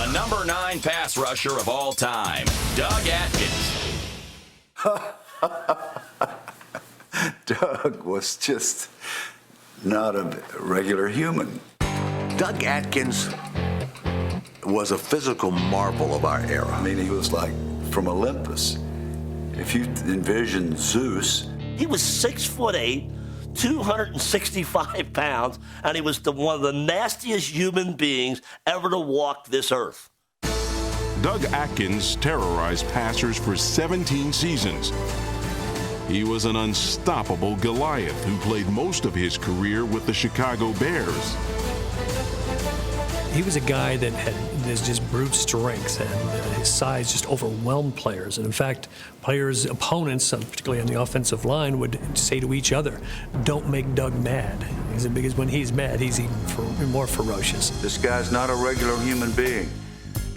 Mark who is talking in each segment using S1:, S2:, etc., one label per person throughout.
S1: the number 9 pass rusher of all time, Doug Atkins.
S2: Doug was just not a regular human.
S3: Doug Atkins was a physical marvel of our era.
S2: I mean, he was like from Olympus. If you envision Zeus.
S4: He was 6'8", 265 pounds, and he was one of the nastiest human beings ever to walk this earth.
S5: Doug Atkins terrorized passers for 17 seasons. He was an unstoppable Goliath who played most of his career with the Chicago Bears.
S6: He was a guy that had this just brute strength, and his size just overwhelmed players. And in fact, opponents, particularly on the offensive line, would say to each other, "Don't make Doug mad." Because when he's mad, he's even more ferocious.
S2: This guy's not a regular human being.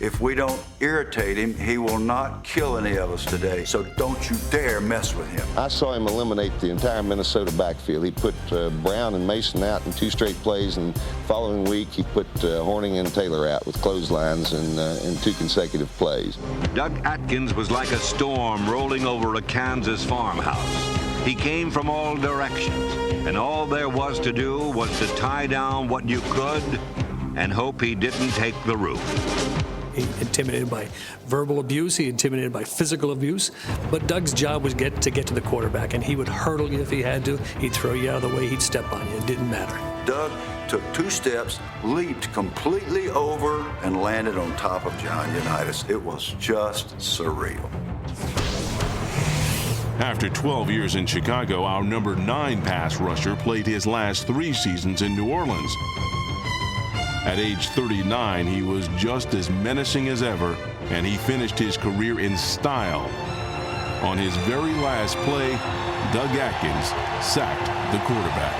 S2: If we don't irritate him, he will not kill any of us today. So don't you dare mess with him.
S7: I saw him eliminate the entire Minnesota backfield. He put Brown and Mason out in 2 straight plays, and following week he put Horning and Taylor out with clotheslines in 2 consecutive plays.
S8: Doug Atkins was like a storm rolling over a Kansas farmhouse. He came from all directions, and all there was to do was to tie down what you could and hope he didn't take the roof.
S6: He intimidated by verbal abuse, he intimidated by physical abuse, but Doug's job was to get to the quarterback, and he would hurdle you if he had to. He'd throw you out of the way, he'd step on you. It didn't matter.
S2: Doug took 2 steps, leaped completely over, and landed on top of John Unitas. It was just surreal.
S5: After 12 years in Chicago, our number 9 pass rusher played his last 3 seasons in New Orleans. At age 39, he was just as menacing as ever, and he finished his career in style. On his very last play, Doug Atkins sacked the quarterback.